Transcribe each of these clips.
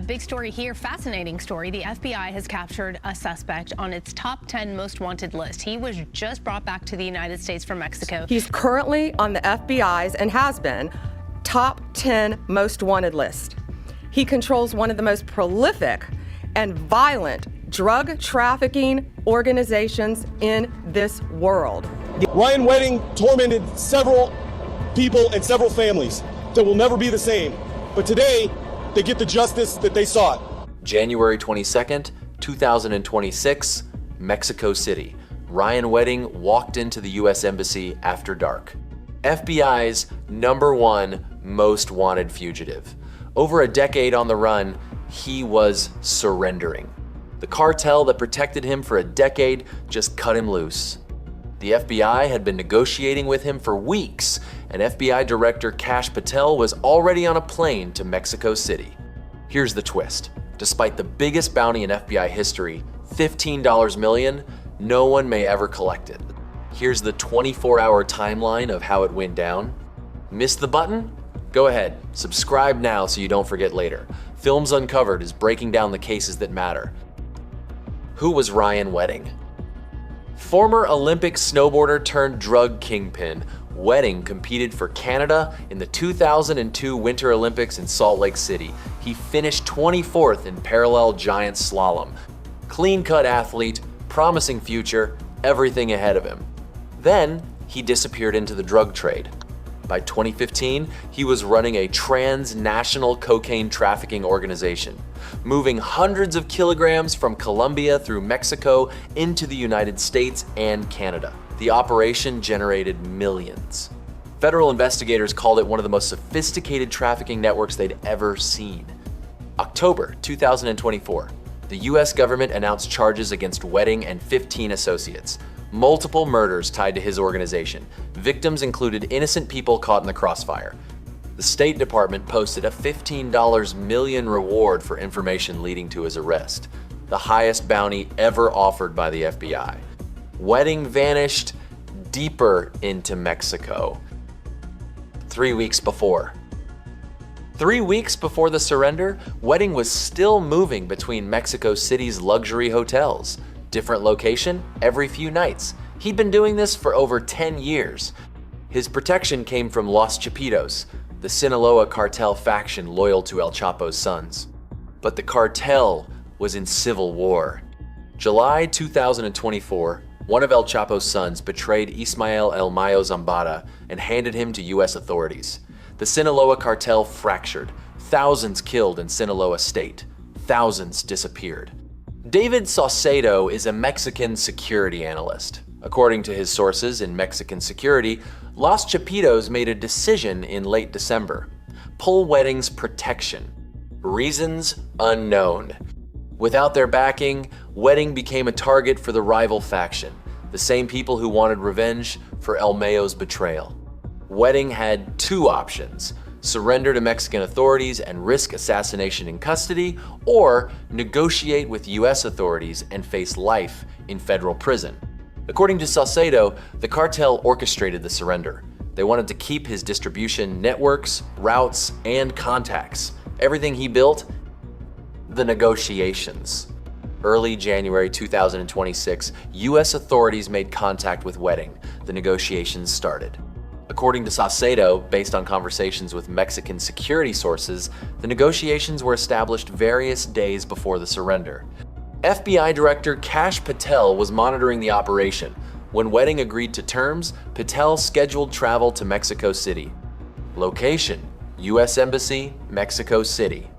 Big story here, fascinating story. The FBI has captured a suspect on its top 10 most wanted list. He was just brought back to the United States from Mexico. He's currently on the FBI's, and has been, top 10 most wanted list. He controls one of the most prolific and violent drug trafficking organizations in this world. Ryan Wedding tormented several people and several families that will never be the same. But today, they get the justice that they sought. January 22nd, 2026, Mexico City. Ryan Wedding walked into the U.S. Embassy after dark. FBI's #1 most wanted fugitive. Over a decade on the run, he was surrendering. The cartel that protected him for a decade just cut him loose. The FBI had been negotiating with him for weeks, and FBI Director Kash Patel was already on a plane to Mexico City. Here's the twist. Despite the biggest bounty in FBI history, $15 million, no one may ever collect it. Here's the 24-hour timeline of how it went down. Missed the button? Go ahead, subscribe now so you don't forget later. Films Uncovered is breaking down the cases that matter. Who was Ryan Wedding? Former Olympic snowboarder turned drug kingpin, Wedding competed for Canada in the 2002 Winter Olympics in Salt Lake City. He finished 24th in parallel giant slalom. Clean-cut athlete, promising future, everything ahead of him. Then, he disappeared into the drug trade. By 2015, he was running a transnational cocaine trafficking organization, moving hundreds of kilograms from Colombia through Mexico into the United States and Canada. The operation generated millions. Federal investigators called it one of the most sophisticated trafficking networks they'd ever seen. October 2024, the US government announced charges against Wedding and 15 associates. Multiple murders tied to his organization. Victims included innocent people caught in the crossfire. The State Department posted a $15 million reward for information leading to his arrest, the highest bounty ever offered by the FBI. Wedding vanished deeper into Mexico. 3 weeks before. 3 weeks before the surrender, Wedding was still moving between Mexico City's luxury hotels. Different location every few nights. He'd been doing this for over 10 years. His protection came from Los Chapitos, the Sinaloa cartel faction loyal to El Chapo's sons. But the cartel was in civil war. July 2024, one of El Chapo's sons betrayed Ismael El Mayo Zambada and handed him to US authorities. The Sinaloa cartel fractured. Thousands killed in Sinaloa state. Thousands disappeared. David Saucedo is a Mexican security analyst. According to his sources in Mexican security, Los Chapitos made a decision in late December. Pull Wedding's protection. Reasons unknown. Without their backing, Wedding became a target for the rival faction, the same people who wanted revenge for El Mayo's betrayal. Wedding had two options: surrender to Mexican authorities and risk assassination in custody, or negotiate with US authorities and face life in federal prison. According to Saucedo, the cartel orchestrated the surrender. They wanted to keep his distribution networks, routes, and contacts. Everything he built, the negotiations. Early January 2026, US authorities made contact with Wedding. The negotiations started. According to Saucedo, based on conversations with Mexican security sources, the negotiations were established various days before the surrender. FBI Director Kash Patel was monitoring the operation. When Wedding agreed to terms, Patel scheduled travel to Mexico City. Location: US Embassy, Mexico City.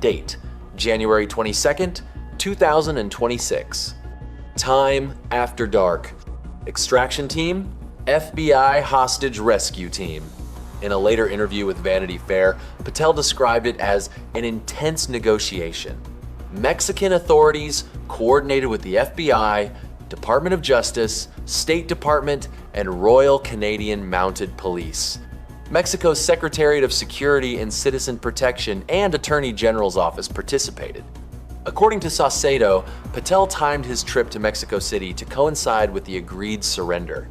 Date: January 22nd, 2026. Time: after dark. Extraction team: FBI hostage rescue team. In a later interview with Vanity Fair, Patel described it as an intense negotiation. Mexican authorities coordinated with the FBI, Department of Justice, State Department, and Royal Canadian Mounted Police. Mexico's Secretariat of Security and Citizen Protection and Attorney General's office participated. According to Saucedo, Patel timed his trip to Mexico City to coincide with the agreed surrender.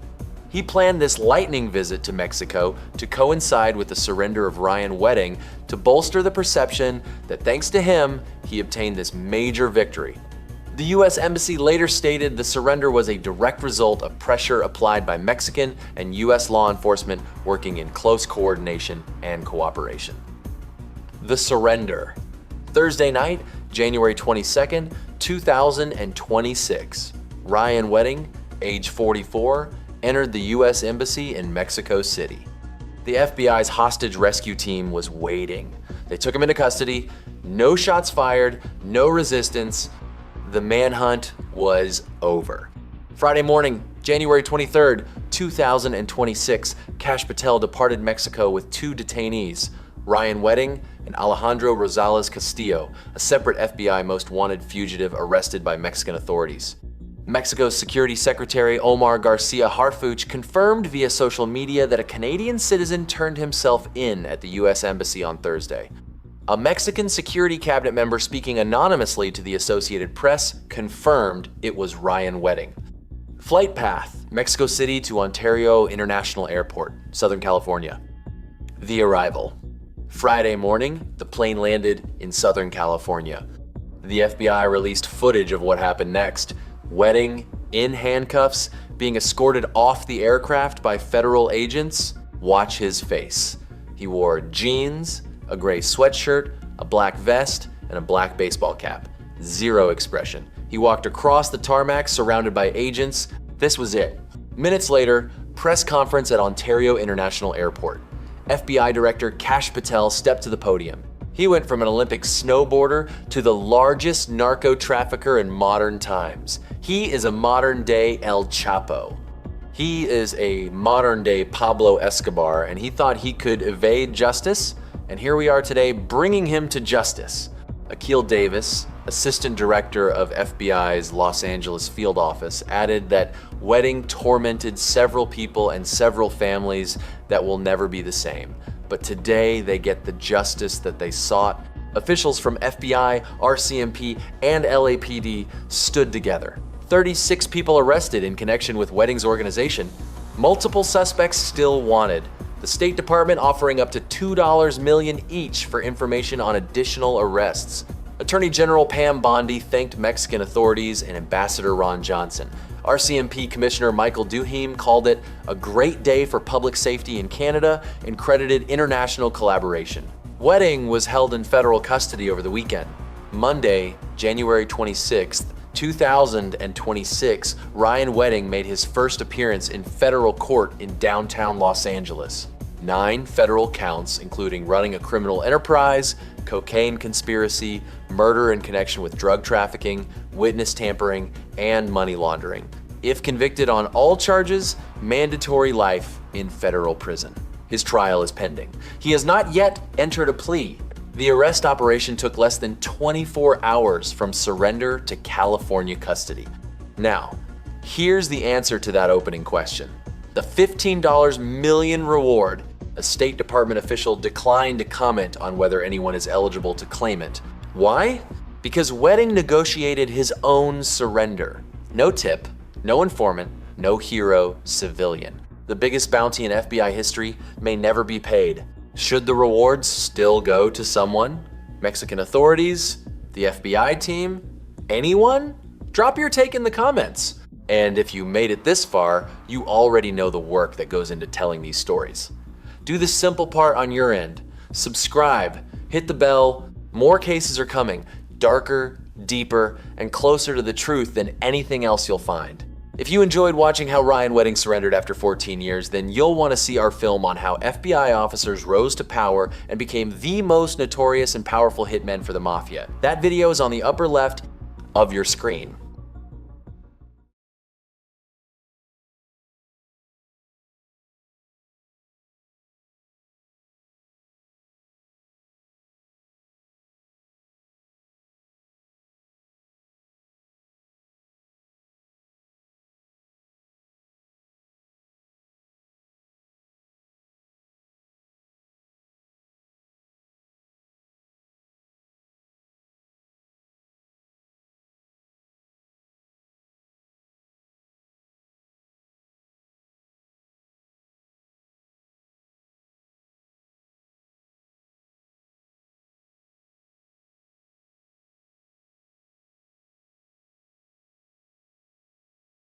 He planned this lightning visit to Mexico to coincide with the surrender of Ryan Wedding to bolster the perception that thanks to him, he obtained this major victory. The U.S. Embassy later stated the surrender was a direct result of pressure applied by Mexican and U.S. law enforcement working in close coordination and cooperation. The surrender. Thursday night, January 22nd, 2026. Ryan Wedding, age 44, entered the U.S. Embassy in Mexico City. The FBI's hostage rescue team was waiting. They took him into custody, no shots fired, no resistance. The manhunt was over. Friday morning, January 23rd, 2026, Kash Patel departed Mexico with 2 detainees, Ryan Wedding and Alejandro Rosales Castillo, a separate FBI most wanted fugitive arrested by Mexican authorities. Mexico's Security Secretary Omar Garcia Harfuch confirmed via social media that a Canadian citizen turned himself in at the U.S. Embassy on Thursday. A Mexican security cabinet member speaking anonymously to the Associated Press confirmed it was Ryan Wedding. Flight path: Mexico City to Ontario International Airport, Southern California. The arrival: Friday morning, the plane landed in Southern California. The FBI released footage of what happened next. Wedding, in handcuffs, being escorted off the aircraft by federal agents. Watch his face. He wore jeans, a gray sweatshirt, a black vest, and a black baseball cap. Zero expression. He walked across the tarmac surrounded by agents. This was it. Minutes later, press conference at Ontario International Airport. FBI Director Kash Patel stepped to the podium. He went from an Olympic snowboarder to the largest narco trafficker in modern times. He is a modern-day El Chapo. He is a modern-day Pablo Escobar, and he thought he could evade justice, and here we are today bringing him to justice. Akil Davis, Assistant Director of FBI's Los Angeles Field Office, added that Wedding tormented several people and several families that will never be the same. But today they get the justice that they sought. Officials from FBI, RCMP, and LAPD stood together. 36 people arrested in connection with Wedding's organization. Multiple suspects still wanted. The State Department offering up to $2 million each for information on additional arrests. Attorney General Pam Bondi thanked Mexican authorities and Ambassador Ron Johnson. RCMP Commissioner Michael Duheme called it a great day for public safety in Canada and credited international collaboration. Wedding was held in federal custody over the weekend. Monday, January 26th, 2026, Ryan Wedding made his first appearance in federal court in downtown Los Angeles. 9 federal counts, including running a criminal enterprise, cocaine conspiracy, murder in connection with drug trafficking, witness tampering, and money laundering. If convicted on all charges, mandatory life in federal prison. His trial is pending. He has not yet entered a plea. The arrest operation took less than 24 hours from surrender to California custody. Now, here's the answer to that opening question. The $15 million reward. A State Department official declined to comment on whether anyone is eligible to claim it. Why? Because Wedding negotiated his own surrender. No tip, no informant, no hero, civilian. The biggest bounty in FBI history may never be paid. Should the rewards still go to someone? Mexican authorities? The FBI team? Anyone? Drop your take in the comments. And if you made it this far, you already know the work that goes into telling these stories. Do the simple part on your end. Subscribe, hit the bell. More cases are coming, darker, deeper, and closer to the truth than anything else you'll find. If you enjoyed watching how Ryan Wedding surrendered after 14 years, then you'll want to see our film on how FBI officers rose to power and became the most notorious and powerful hitmen for the Mafia. That video is on the upper left of your screen.